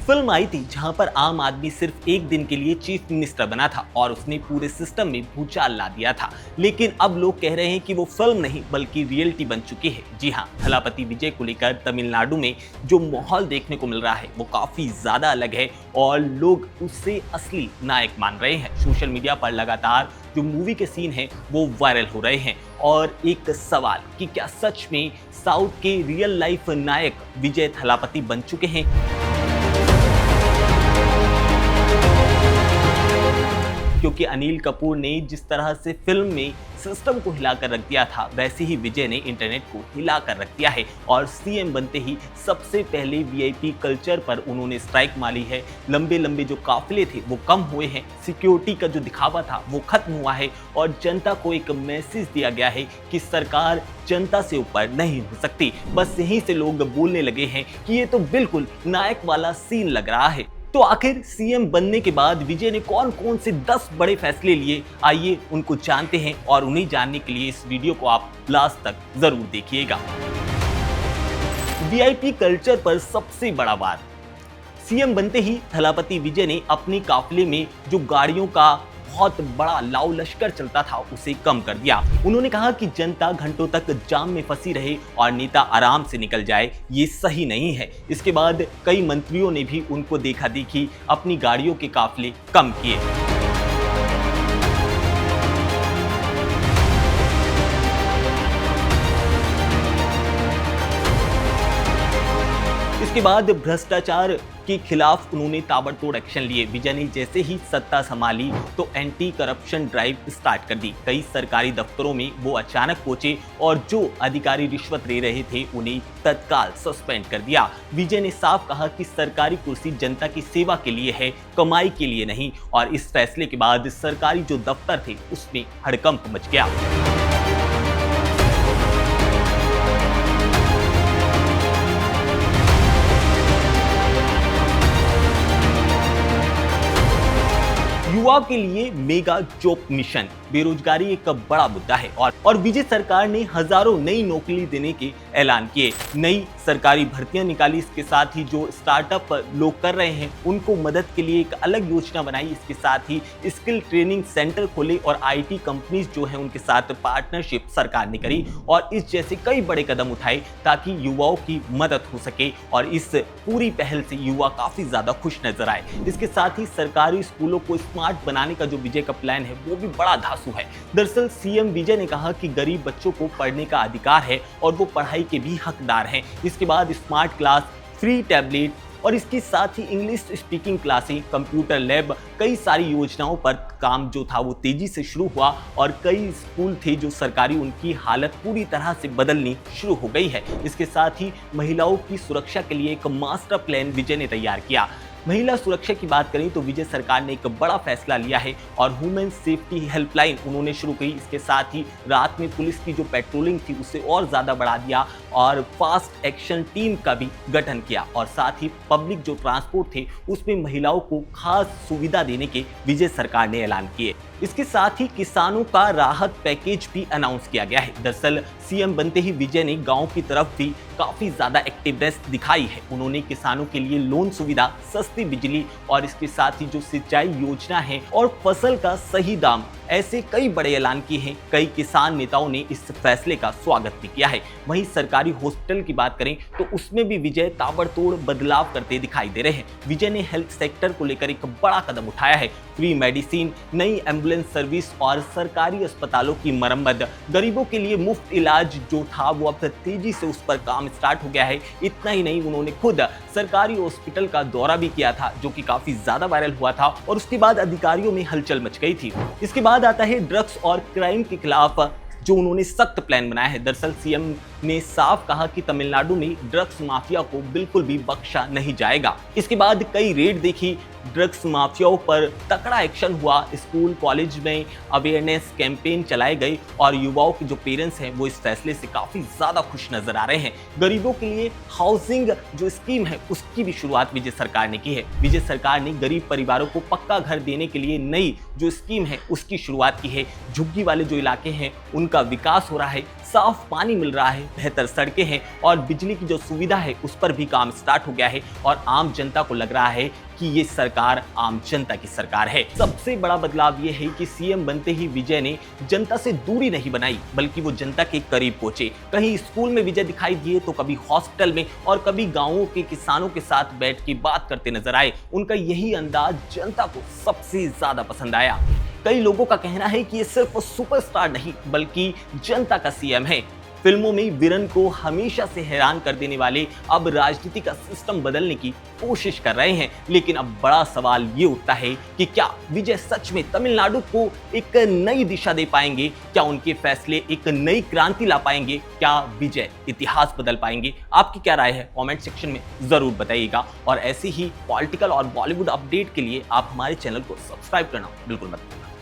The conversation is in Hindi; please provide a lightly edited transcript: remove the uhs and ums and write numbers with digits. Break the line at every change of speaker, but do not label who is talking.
फिल्म आई थी जहां पर आम आदमी सिर्फ एक दिन के लिए चीफ मिनिस्टर बना था और उसने पूरे सिस्टम में भूचाल ला दिया था। लेकिन अब लोग कह रहे हैं कि वो फिल्म नहीं बल्कि रियलिटी बन चुकी है। जी हाँ, थलापति विजय को लेकर तमिलनाडु में जो माहौल देखने को मिल रहा है वो काफी ज्यादा अलग है और लोग उससे असली नायक मान रहे हैं। सोशल मीडिया पर लगातार जो मूवी के सीन हैं वो वायरल हो रहे हैं और एक सवाल कि क्या सच में साउथ के रियल लाइफ नायक विजय थलापति बन चुके हैं। क्योंकि अनिल कपूर ने जिस तरह से फिल्म में सिस्टम को हिलाकर रख दिया था, वैसे ही विजय ने इंटरनेट को हिलाकर रख दिया है और सीएम बनते ही सबसे पहले वीआईपी कल्चर पर उन्होंने स्ट्राइक मारी है। लंबे लंबे जो काफिले थे वो कम हुए हैं, सिक्योरिटी का जो दिखावा था वो खत्म हुआ है और जनता को एक मैसेज दिया गया है कि सरकार जनता से ऊपर नहीं हो सकती। बस यहीं से लोग बोलने लगे हैं कि ये तो बिल्कुल नायक वाला सीन लग रहा है। तो आखिर सीएम बनने के बाद विजय ने कौन कौन से 10 बड़े फैसले लिए, आइए उनको जानते हैं और उन्हें जानने के लिए इस वीडियो को आप लास्ट तक जरूर देखिएगा। वीआईपी कल्चर पर सबसे बड़ा वार। सीएम बनते ही थलापति विजय ने अपने काफिले में जो गाड़ियों का बहुत बड़ा लाव लश्कर चलता था उसे कम कर दिया। उन्होंने कहा कि जनता घंटों तक जाम में फंसी रहे और नेता आराम से निकल जाए, ये सही नहीं है। इसके बाद कई मंत्रियों ने भी उनको देखा देखी अपनी गाड़ियों के काफिले कम किए। इसके बाद भ्रष्टाचार के खिलाफ उन्होंने ताबड़तोड़ एक्शन लिए। विजय ने जैसे ही सत्ता संभाली तो एंटी करप्शन ड्राइव स्टार्ट कर दी। कई सरकारी दफ्तरों में वो अचानक पहुंचे और जो अधिकारी रिश्वत ले रहे थे उन्हें तत्काल सस्पेंड कर दिया। विजय ने साफ कहा कि सरकारी कुर्सी जनता की सेवा के लिए है, कमाई के लिए नहीं। और इस फैसले के बाद सरकारी जो दफ्तर थे उसमें हड़कंप मच गया। युवा के लिए मेगा जॉब मिशन। बेरोजगारी एक बड़ा मुद्दा है और विजय सरकार ने हजारों नई नौकरी देने के ऐलान किए। नई सरकारी भर्तियां निकाली। इसके साथ ही जो स्टार्टअप लोग कर रहे हैं उनको मदद के लिए एक अलग योजना बनाई। इसके साथ ही स्किल ट्रेनिंग सेंटर खोले और आईटी कंपनीज जो है उनके साथ पार्टनरशिप सरकार ने करी और इस जैसे कई बड़े कदम उठाए ताकि युवाओं की मदद हो सके और इस पूरी पहल से युवा काफी ज्यादा खुश नजर आए। इसके साथ ही सरकारी स्कूलों को स्मार्ट बनाने का जो विजय का प्लान है वो भी बड़ा धांसू है। दरअसल सीएम विजय ने कहा कि गरीब बच्चों को पढ़ने का अधिकार है और वो पढ़ाई के भी हकदार हैं। इसके बाद स्मार्ट क्लास, फ्री टैबलेट और इसके साथ ही इंग्लिश स्पीकिंग क्लासें, कंप्यूटर लैब, कई सारी योजनाओं पर काम जो था वो तेजी से शुरू हुआ और कई स्कूल थे जो सरकारी उनकी हालत पूरी तरह से बदलनी शुरू हो गई है। इसके साथ ही महिलाओं की सुरक्षा के लिए एक मास्टर प्लान विजय ने तैयार किया। महिला सुरक्षा की बात करें तो विजय सरकार ने एक बड़ा फैसला लिया है और वुमेन सेफ्टी हेल्पलाइन उन्होंने शुरू की। इसके साथ ही रात में पुलिस की जो पेट्रोलिंग थी उसे और ज्यादा बढ़ा दिया और फास्ट एक्शन टीम का भी गठन किया और साथ ही पब्लिक जो ट्रांसपोर्ट थे उसमें महिलाओं को खास सुविधा देने के विजय सरकार ने ऐलान किए। इसके साथ ही किसानों का राहत पैकेज भी अनाउंस किया गया है। दरअसल सीएम बनते ही विजय ने गांव की तरफ भी काफी ज्यादा एक्टिवनेस दिखाई है। उन्होंने किसानों के लिए लोन सुविधा, सस्ती बिजली और इसके साथ ही जो सिंचाई योजना है और फसल का सही दाम, ऐसे कई बड़े ऐलान किए हैं। कई किसान नेताओं ने इस फैसले का स्वागत भी किया है। वहीं सरकारी हॉस्पिटल की बात करें तो उसमें भी विजय ताबड़तोड़ बदलाव करते दिखाई दे रहे हैं। विजय ने हेल्थ सेक्टर को लेकर एक बड़ा कदम उठाया है। फ्री मेडिसिन, नई एम्बुलेंस सर्विस और सरकारी अस्पतालों की मरम्मत, गरीबों के लिए मुफ्त इलाज जो था वो अब तेजी से उस पर काम स्टार्ट हो गया है। इतना ही नहीं, उन्होंने खुद सरकारी हॉस्पिटल का दौरा भी किया था जो कि काफी ज्यादा वायरल हुआ था और उसके बाद अधिकारियों में हलचल मच गई थी। इसके बाद आता है ड्रग्स और क्राइम के खिलाफ जो उन्होंने सख्त प्लान बनाया है। दरअसल सीएम ने साफ कहा कि तमिलनाडु में ड्रग्स माफिया को बिल्कुल भी बख्शा नहीं जाएगा। इसके बाद कई रेड देखी, ड्रग्स माफियाओं पर तकड़ा एक्शन हुआ। स्कूल कॉलेज में अवेयरनेस कैंपेन चलाए गए और युवाओं के जो पेरेंट्स हैं वो इस फैसले से काफी ज्यादा खुश नजर आ रहे हैं। गरीबों के लिए हाउसिंग जो स्कीम है उसकी भी शुरुआत विजय सरकार ने की है। विजय सरकार ने गरीब परिवारों को पक्का घर देने के लिए नई जो स्कीम है उसकी शुरुआत की है। झुग्गी वाले जो इलाके हैं उनका विकास हो रहा है, साफ पानी मिल रहा है, बेहतर सड़कें हैं और बिजली की जो सुविधा है उस पर भी काम स्टार्ट हो गया है और आम जनता को लग रहा है कि ये सरकार आम जनता की सरकार है। सबसे बड़ा बदलाव ये है कि सीएम बनते ही विजय ने जनता से दूरी नहीं बनाई, बल्कि वो जनता के करीब पहुंचे। कहीं स्कूल में विजय दिखाई दिए तो कभी हॉस्पिटल में और कभी गांवों के किसानों के साथ बैठ के बात करते नजर आए। उनका यही अंदाज जनता को सबसे ज्यादा पसंद आया। कई लोगों का कहना है कि ये सिर्फ सुपरस्टार नहीं बल्कि जनता का सीएम है। फिल्मों में विलन को हमेशा से हैरान कर देने वाले अब राजनीति का सिस्टम बदलने की कोशिश कर रहे हैं। लेकिन अब बड़ा सवाल ये उठता है कि क्या विजय सच में तमिलनाडु को एक नई दिशा दे पाएंगे? क्या उनके फैसले एक नई क्रांति ला पाएंगे? क्या विजय इतिहास बदल पाएंगे? आपकी क्या राय है? कमेंट सेक्शन में जरूर बताइएगा। और ऐसे ही पॉलिटिकल और बॉलीवुड अपडेट के लिए आप हमारे चैनल को सब्सक्राइब करना बिल्कुल मत भूलना।